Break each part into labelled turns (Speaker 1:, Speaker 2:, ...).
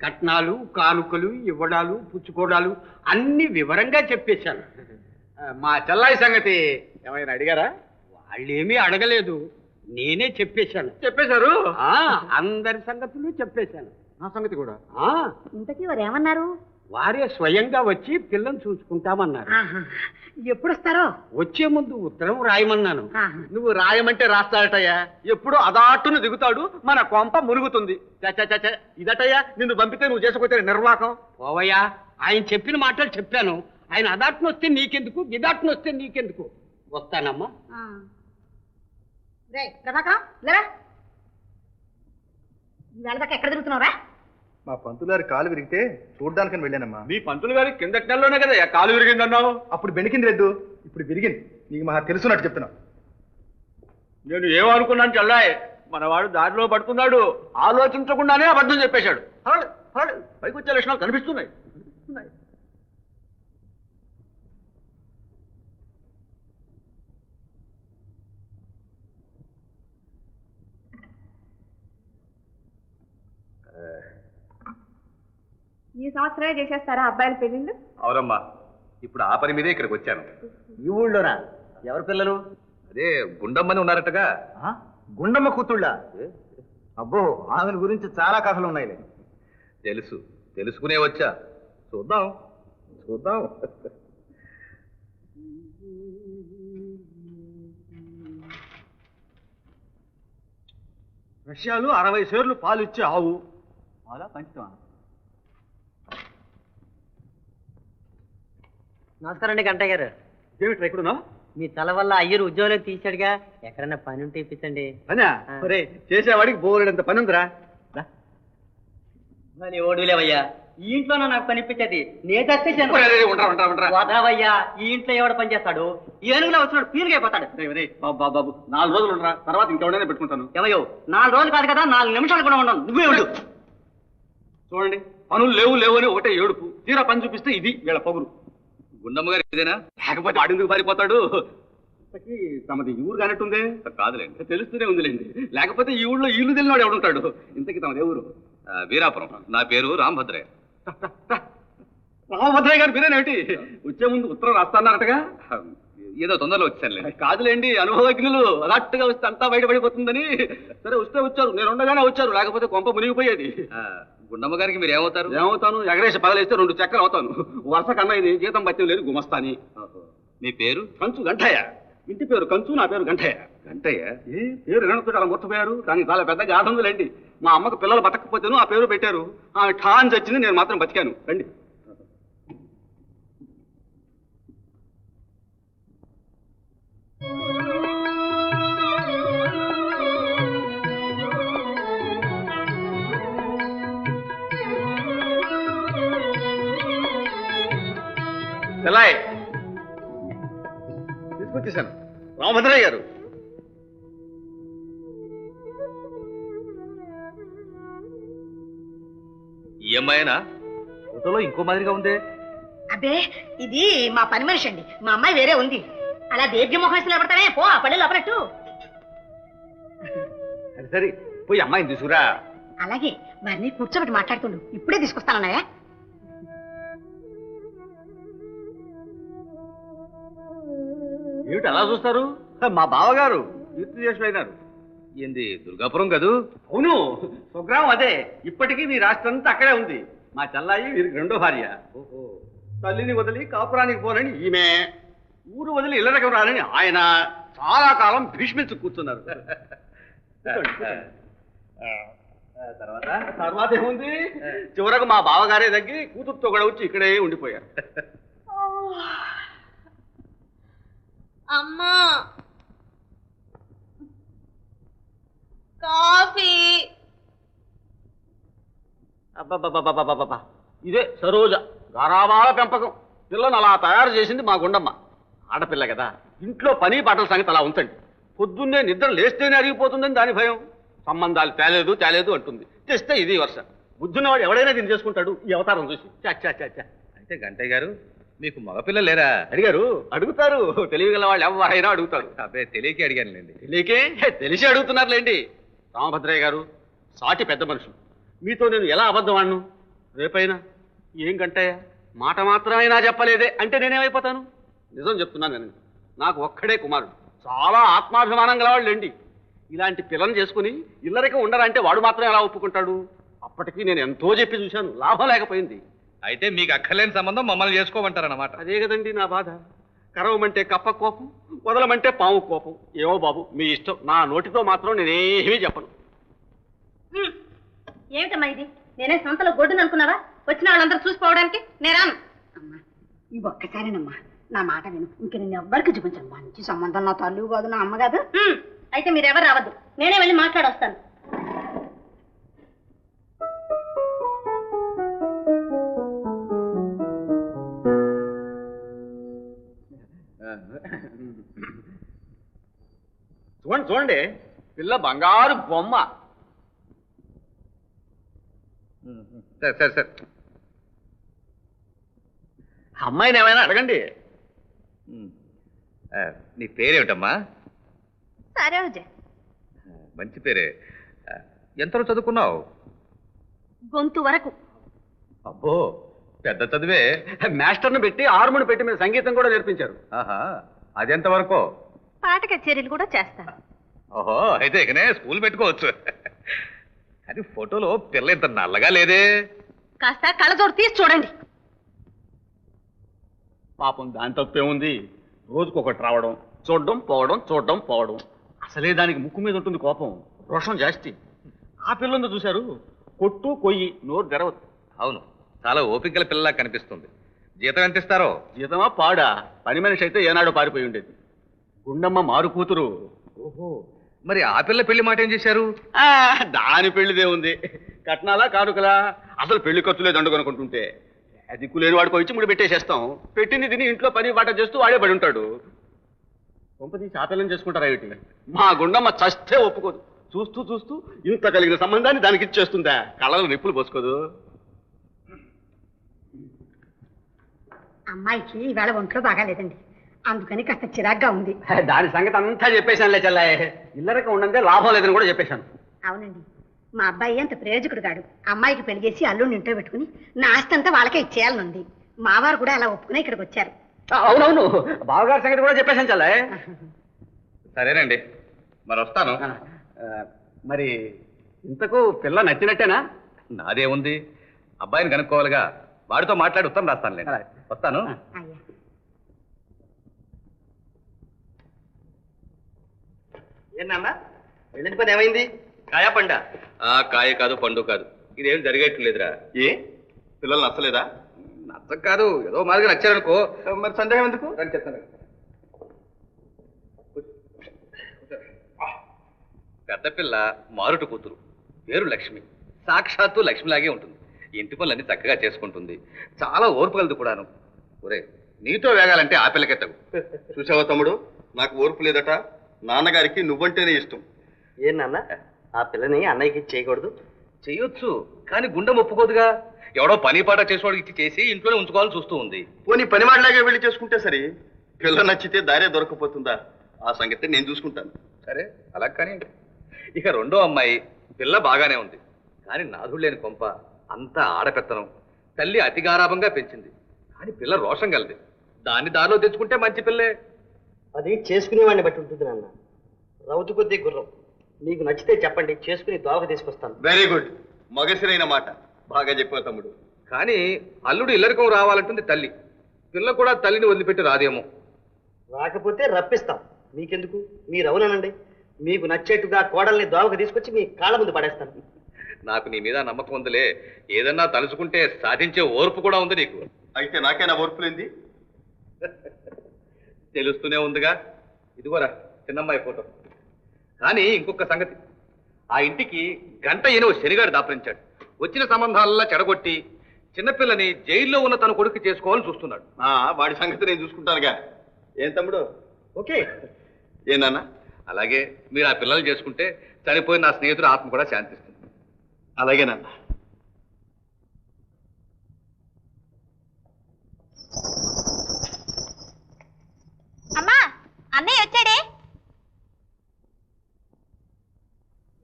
Speaker 1: కట్నాలు కానుకలు ఇవ్వడాలు పుచ్చుకోవడాలు అన్ని వివరంగా చెప్పేశాను.
Speaker 2: మా చెల్లాయి సంగతి ఏమైనా అడిగారా?
Speaker 1: వాళ్ళేమీ అడగలేదు, నేనే చెప్పేశాను.
Speaker 2: చెప్పేశారు?
Speaker 1: అందరి సంగతులు చెప్పేశాను.
Speaker 2: నా సంగతి కూడా.
Speaker 3: ఇంతకీ వారు ఏమన్నారు?
Speaker 1: వారే స్వయంగా వచ్చి పిల్లని చూసుకుంటామన్నారు.
Speaker 3: ఎప్పుడు వస్తారో?
Speaker 1: వచ్చే ముందు ఉత్తరం రాయమన్నాను.
Speaker 2: నువ్వు రాయమంటే రాస్తాడటయ్యా, ఎప్పుడు అదాటును దిగుతాడు, మన కొంప మురుగుతుంది. ఇదటయ్యా, నిన్ను పంపితే నువ్వు చేసుకోతే నిర్వాకం.
Speaker 1: పోవయ్యా, ఆయన చెప్పిన మాటలు చెప్పాను. ఆయన అదాటును వస్తే నీకెందుకు, గిదాటును వస్తే నీకెందుకు. వస్తానమ్మా.
Speaker 3: ప్రభాకరం లేరా, ఈవేళ దాకా ఎక్కడ తిరుగుతున్నావురా?
Speaker 4: మా పంతులు గారి కాలు విరిగితే చూడ్డానికని వెళ్ళానమ్మా.
Speaker 2: మీ పంతులు గారి కిందటి నెలలోనే కదా కాలు విరిగిందన్నావు.
Speaker 4: అప్పుడు బెణికింది రెడ్డు, ఇప్పుడు విరిగింది. నీకు మహా తెలుసున్నట్టు చెప్తున్నా.
Speaker 2: నేను ఏమనుకున్నాను చల్లాయ్, మనవాడు దారిలో పడుతున్నాడు, ఆలోచించకుండానే అబద్ధం చెప్పేశాడు. పైకి వచ్చే లక్షణాలు కనిపిస్తున్నాయి.
Speaker 3: ఈ సంవత్సరమే చేసేస్తారా అబ్బాయిల పెళ్ళిళ్ళు?
Speaker 5: అవునమ్మా, ఇప్పుడు ఆ పని మీదే ఇక్కడికి వచ్చాను.
Speaker 4: ఈ ఊళ్ళోనా? ఎవరి పిల్లలు?
Speaker 5: అదే గుండమ్మని ఉన్నారటగా.
Speaker 4: గుండమ్మ కూతుళ్ళ? అబ్బో, ఆమెను గురించి చాలా కథలు ఉన్నాయిలే.
Speaker 5: తెలుసుకునే వచ్చా. చూద్దాం.
Speaker 2: రష్యాలు 60 సేర్లు పాలు ఇచ్చే ఆవు అలా పంచుతాం.
Speaker 6: నమస్కారం అండి గంటయ్య గారు.
Speaker 2: ఏమిట్రా ఎక్కడున్నా?
Speaker 6: మీ తల వల్ల అయ్యరు ఉద్యోగం తీశాడుగా, ఎక్కడన్నా పని ఉంటే ఇప్పించండి.
Speaker 2: పనా? ఒరే, చేసేవాడికి బోరెడంత పని ఉందిరా.
Speaker 6: ఓడిలేవయ్యా, ఈ ఇంట్లోనే నాకు పని ఇప్పించేది. నేను వదలవయ్యా, ఈ ఇంట్లో ఎవడ పని చేస్తాడు? ఏనుగులో వచ్చినాడు పీరుగా అయిపోతాడు.
Speaker 2: బాబు 4 రోజులు ఉండరా, తర్వాత ఇంకెవడైనా పెట్టుకుంటాను.
Speaker 6: ఏమయ్యో, 4 రోజులు కాదు కదా, 4 నిమిషాలు కూడా ఉండను. నువ్వే ఉండు.
Speaker 2: చూడండి, పనులు లేవు అని ఒకటే ఏడుపు. తీరా పని చూపిస్తే ఇది వీళ్ళ పొగురు.
Speaker 5: గుండమ్మ గారు ఇదేనా?
Speaker 2: లేకపోతే ఆడెందుకు పారిపోతాడు? తమది ఈ ఊరు కానట్టుందే.
Speaker 5: కాదులేండి,
Speaker 2: తెలుస్తూనే ఉందిలేండి. లేకపోతే ఈ ఊళ్ళో ఇల్లు తెలియనాడు ఎవడుంటాడు. ఇంతకీ తమది ఎవరు?
Speaker 5: వీరాపురం. నా పేరు రాంభద్రయ్య.
Speaker 2: రామభద్రయ్య గారు మీరేనేమిటి? వచ్చే ముందు ఉత్తరం రాస్తాన్నారటగా.
Speaker 5: ఏదో తొందరలో వచ్చానులేండి.
Speaker 2: కాదులేండి, అనుభవజ్ఞులు అలాట్టుగా వస్తే అంతా బయటపడిపోతుందని. సరే, వస్తే వచ్చారు, నేను ఉండగానే వచ్చారు, లేకపోతే కొంప మునిగిపోయేది.
Speaker 5: గుండమ్మ గారికి మీరు ఏమవుతారు?
Speaker 2: ఏమవుతాను? ఎగరేసి పగలేస్తే 2 చక్కెలు అవుతాను. వరుస కన్నా ఇది జీతం బత్యం లేదు, గుమస్తాని.
Speaker 5: మీ పేరు?
Speaker 2: కంచు గంటయ్య. ఇంటి పేరు కంచు, నా పేరు గంటయ్య.
Speaker 5: గంటయ్య?
Speaker 2: ఏ పేరు వినకపోతే అలా ముర్చిపోయారు. దానికి చాలా పెద్ద గాథ ఉందిలేండి. మా అమ్మకు పిల్లలు బతకపోతేను ఆ పేరు పెట్టారు. ఆమె ఠాన్ చచ్చింది, నేను మాత్రం బతికాను. రండి. చెల్లాయ్, తీసుకొచ్చేసాను. రామభద్రయ్య గారు.
Speaker 5: ఈ అమ్మాయినా? ఫోటోలో ఇంకో మాదిరిగా ఉందే.
Speaker 3: అబ్బే, ఇది మా పని మనిషి అండి. మా అమ్మాయి వేరే ఉంది. అలా దీర్ఘముఖం నిలబడతానే, పో ఆ పళ్ళు లోపలట్టు.
Speaker 2: సరే, పోయి అమ్మాయిని తీసుకురా.
Speaker 3: అలాగే, మరి కూర్చోబెట్టి మాట్లాడుతుండు. ఇప్పుడే తీసుకొస్తానన్నాయా?
Speaker 2: ఏమిటి అలా చూస్తారు? మా బావగారు తీర్థదేశులైనారు.
Speaker 5: ఏంది, దుర్గాపురం కదూ?
Speaker 2: అవును, స్వగ్రామం అదే. ఇప్పటికీ మీ రాష్ట్రంతా అక్కడే ఉంది. మా చెల్లాయి వీరికి 2వ భార్య. తల్లిని వదిలి కాపురానికి పోరని ఈమె, ఊరు వదిలి ఇళ్ళకి రానని ఆయన చాలా కాలం భీష్మించు కూర్చున్నారు. తర్వాత ఏముంది, చివరకు మా బావగారే తగ్గి కూతురుతో కూడా వచ్చి ఇక్కడే ఉండిపోయారు.
Speaker 7: అమ్మా, కాఫీ.
Speaker 2: అబ్బబ్బబ్బబ్బబ్బబ్బా, ఇదే సరోజ గారాబాల పెంపకం. పిల్లను అలా తయారు చేసింది మా గుండమ్మ. ఆడపిల్ల కదా, ఇంట్లో పని పాటల సంగతి అలా ఉంచండి. పొద్దున్నే నిద్ర లేస్తేనే అరిగిపోతుందని దాని భయం. సంబంధాలు తేలేదు అంటుంది. తెస్తే ఇది వర్ష. బుద్ధున్నవాడు ఎవడైనా దీన్ని చేసుకుంటాడు ఈ అవతారం చూసి.
Speaker 5: అయితే గంటయ్య గారు, మీకు మగపిల్లలు లేరా?
Speaker 2: అడిగారు, అడుగుతారు. తెలియగల వాళ్ళు ఎవరైనా అడుగుతారు.
Speaker 5: అబ్బే, తెలియకే అడిగానులేండి.
Speaker 2: తెలిసి అడుగుతున్నారులేండి. రామభద్రయ్య గారు సాటి పెద్ద మనుషులు. మీతో నేను ఎలా అబద్ధం ఆడను? రేపైనా ఏం గంటయ్యా మాట మాత్రమైనా చెప్పలేదే అంటే నేనేమైపోతాను? నిజం చెప్తున్నాను నేను, నాకు ఒక్కడే కుమారుడు, చాలా ఆత్మాభిమానం గలవాళ్ళండి. ఇలాంటి పిల్లని చేసుకుని ఇల్లరికం ఉండరంటే వాడు మాత్రం ఎలా ఒప్పుకుంటాడు? అప్పటికీ నేను ఎంతో చెప్పి చూశాను, లాభం లేకపోయింది.
Speaker 5: అయితే మీకు అక్కర్లేని సంబంధం మమ్మల్ని చేసుకోమంటారన్నమాట.
Speaker 2: అదే కదండి నా బాధ. కరవమంటే కప్ప కోపం, వదలమంటే పాము కోపం. ఏమో బాబు మీ ఇష్టం, నా నోటితో మాత్రం నేనేమీ చెప్పను.
Speaker 3: ఏమిటమ్మా ఇది? నేనే సంతలో గొడ్డును అనుకున్నావా? వచ్చిన వాళ్ళందరూ చూసిపోవడానికి నేరాను. అమ్మా ఈ ఒక్కసారేనమ్మా నా మాట విను, ఇంక నేను ఎవ్వరికి చూపించను. మంచి సంబంధం, నా తల్లి కాదు నా అమ్మ కాదు. అయితే మీరెవరు రావద్దు, నేనే వెళ్ళి మాట్లాడొస్తాను.
Speaker 2: చూడండి చూడండి, పిల్ల బంగారు బొమ్మ.
Speaker 5: సరే సరే సరే,
Speaker 2: అమ్మాయిని ఏమైనా అడగండి.
Speaker 5: నీ పేరేమిటమ్మా?
Speaker 3: సరోజ.
Speaker 5: మంచి పేరే. ఎంతలో చదువుకున్నావు?
Speaker 3: గొంతు వరకు.
Speaker 5: అబ్బో, పెద్ద చదివే.
Speaker 2: మాస్టర్ను పెట్టి హార్మోని పెట్టి మీరు సంగీతం కూడా నేర్పించారు.
Speaker 5: ఆహా, అదెంతవరకు?
Speaker 3: పాట కచేరీలు కూడా చేస్తాను.
Speaker 5: ఓహో, అయితే ఇకనే స్కూల్ పెట్టుకోవచ్చు. కానీ ఫోటోలో పిల్ల ఇంత నల్లగా లేదే.
Speaker 3: కాస్త కళ్ళజోడు తీసి చూడండి.
Speaker 2: పాపం దాని తప్పేముంది, రోజుకొకటి రావడం, చూడడం పోవడం, చూడడం పోవడం. అసలే దానికి ముక్కు మీద ఉంటుంది కోపం, రోషం జాస్తి. ఆ పిల్లందో చూశారు, కొట్టు కొయ్యి నోరు తెరవద్దు.
Speaker 5: అవును, చాలా ఓపికల పిల్లలా కనిపిస్తుంది. జీతం ఎంత ఇస్తారో?
Speaker 2: జీతమా పాడా, పని మనిషి అయితే ఏనాడో పారిపోయి ఉండేది. గుండమ్మ మారు కూతురు.
Speaker 5: ఓహో, మరి ఆ పిల్ల పెళ్లి మాట ఏం చేశారు?
Speaker 2: దాని పెళ్లిదే ఉంది, కట్నాలా కానుకలా? అసలు పెళ్లి ఖర్చులే దండుకొనుకుంటుంటే దిక్కు లేని వాడికి వచ్చి ముడి పెట్టేసేస్తాం. పెట్టింది తిని ఇంట్లో పని బాట చేస్తూ వాడే పడి ఉంటాడు. కొంపతీసి ఆ పిల్లని చేసుకుంటారా ఏమిటి? మా గుండమ్మ చస్తే ఒప్పుకోదు. చూస్తూ చూస్తూ ఇంత కలిగిన సంబంధాన్ని దానికి ఇచ్చేస్తుందా? కళ్ళలో నిప్పులు పోసుకోదు.
Speaker 3: అమ్మాయికి ఈవేళ ఒంట్లో బాగాలేదండి, అందుకని కాస్త చిరాగ్గా ఉంది.
Speaker 2: దాని సంగతి అంతా చెప్పేశానులే చెల్లాయి. ఇల్లరకం ఉండందే లాభం లేదని కూడా చెప్పేశాను.
Speaker 3: అవునండి, మా అబ్బాయి అంత ప్రయోజకుడు కాడు. అమ్మాయికి పెళ్లి చేసి అల్లుడిని ఇంట్లో పెట్టుకుని నా ఆస్తి అంతా వాళ్ళకే ఇచ్చేయాలనుంది. మావారు కూడా అలా ఒప్పుకుని ఇక్కడికి వచ్చారు.
Speaker 2: అవునవును, బావగారి సంగతి కూడా చెప్పేశాను చెల్లాయి.
Speaker 5: సరేనండి, మరి వస్తాను.
Speaker 2: మరి ఇంతకు పిల్ల నచ్చినట్టేనా?
Speaker 5: నాదేముంది, అబ్బాయిని కనుక్కోవాలిగా. వాడితో మాట్లాడి ఉత్తరం రాస్తానులే. వస్తాను.
Speaker 3: అయ్యా
Speaker 6: ఏంటన్నా వెళ్ళిన పని ఏమైంది? కాయా పండా?
Speaker 5: కాయ కాదు, పండు కాదు, ఇదేం జరిగేట్లేదురా.
Speaker 2: ఏ పిల్లలు నచ్చలేదా?
Speaker 5: నచ్చం కాదు, ఏదో మాదిరిగా నచ్చారనుకో.
Speaker 2: మరి సందేహం ఎందుకు?
Speaker 5: చెప్తాను. పెద్ద పిల్ల మారుటు కూతురు, పేరు లక్ష్మి. సాక్షాత్తు లక్ష్మిలాగే ఉంటుంది. ఇంటి పనులన్నీ చక్కగా చేసుకుంటుంది, చాలా ఓర్పు కలదు కూడాను. ఒరే, నీతో వేగాలంటే ఆ పిల్లకే తగు.
Speaker 2: చూసావా తమ్ముడు, నాకు ఓర్పు లేదట. నాన్నగారికి నువ్వంటేనే ఇష్టం.
Speaker 6: ఏం నాన్న, ఆ పిల్లని అన్నయ్యకి చేయకూడదు?
Speaker 5: చెయ్యొచ్చు, కానీ గుండె ఒప్పుకోదుగా. ఎవడో పని పాట చేసేవాడికి ఇచ్చి చేసి ఇంట్లోనే ఉంచుకోవాలని చూస్తూ ఉంది.
Speaker 2: పోనీ పని మాటలాగే వెళ్ళి చేసుకుంటే సరే. పిల్ల నచ్చితే దారే దొరకపోతుందా? ఆ సంగతి నేను చూసుకుంటాను.
Speaker 5: సరే, అలా కానీ. ఇక రెండో అమ్మాయి పిల్ల బాగానే ఉంది, కానీ నాదుడు లేని కొంప, అంతా ఆడపెత్తనం. తల్లి అతి గారాభంగా పెంచింది, కానీ పిల్ల రోషం కలది. దాన్ని దారిలో తెచ్చుకుంటే మంచి పిల్లే.
Speaker 6: అది చేసుకునేవాడిని బట్టి ఉంటుంది నాన్న. రౌతు కొద్దీ గుర్రం. మీకు నచ్చితే చెప్పండి, చేసుకుని దోవకు తీసుకొస్తాను.
Speaker 2: వెరీ గుడ్, మగసిరైన మాట. బాగా చెప్పావు తమ్ముడు.
Speaker 5: కానీ అల్లుడు ఇల్లరికం రావాలంటుంది తల్లి. పిల్ల కూడా తల్లిని వదిలిపెట్టి రాదేమో.
Speaker 6: రాకపోతే రప్పిస్తాం, మీకెందుకు? మీరు అవునండి. మీకు నచ్చేట్టుగా కోడల్ని దోవకు తీసుకొచ్చి మీ కాళ్ళ ముందు పడేస్తాను.
Speaker 5: నాకు నీ మీద నమ్మకం ఉందిలే. ఏదన్నా తలుచుకుంటే సాధించే ఓర్పు కూడా ఉంది నీకు.
Speaker 2: అయితే నాకైనా ఓర్పులేంది?
Speaker 5: తెలుస్తూనే ఉందిగా. ఇదిగోరా చిన్నమ్మాయి ఫోటో. కానీ ఇంకొక సంగతి, ఆ ఇంటికి గంట ఏనో శనిగాడు దాపరించాడు. వచ్చిన సంబంధాలలా చెడగొట్టి చిన్నపిల్లని జైల్లో ఉన్న తన కొడుకు చేసుకోవాలని చూస్తున్నాడు.
Speaker 2: వాడి సంగతి నేను చూసుకుంటానుగా. ఏం తమ్ముడు?
Speaker 6: ఓకే.
Speaker 2: ఏనా?
Speaker 5: అలాగే మీరు ఆ పిల్లలు చేసుకుంటే చనిపోయిన నా స్నేహితుడు ఆత్మ కూడా శాంతిస్తుంది.
Speaker 2: అలాగేనన్నా.
Speaker 3: అమ్మా, అన్నయ్య వచ్చాడే.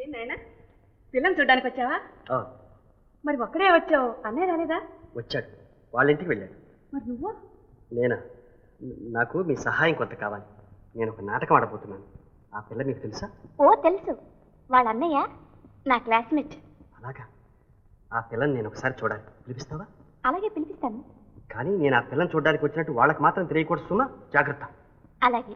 Speaker 3: ఏంటైనా పిల్లని చూడడానికి వచ్చావా? మరి ఒక్కడే వచ్చావు అన్నయ్య రాలేదా?
Speaker 7: వచ్చాడు, వాళ్ళ ఇంటికి వెళ్ళాడు.
Speaker 3: మరి నువ్వు?
Speaker 7: నేనా? నాకు మీ సహాయం కొంత కావాలి. నేను ఒక నాటకం ఆడబోతున్నాను. ఆ పిల్ల మీకు తెలుసా?
Speaker 8: ఓ తెలుసు, వాళ్ళ అన్నయ్య నా క్లాస్మేట్.
Speaker 7: అలాగా? ఆ పిల్లని నేను ఒకసారి చూడాలి, పిలిపిస్తావా?
Speaker 8: అలాగే పిలిపిస్తాను.
Speaker 7: కానీ నేను ఆ పిల్లని చూడడానికి వచ్చినట్టు వాళ్ళకి మాత్రం తెలియకూడదు సుమా, జాగ్రత్త.
Speaker 8: అలాగే.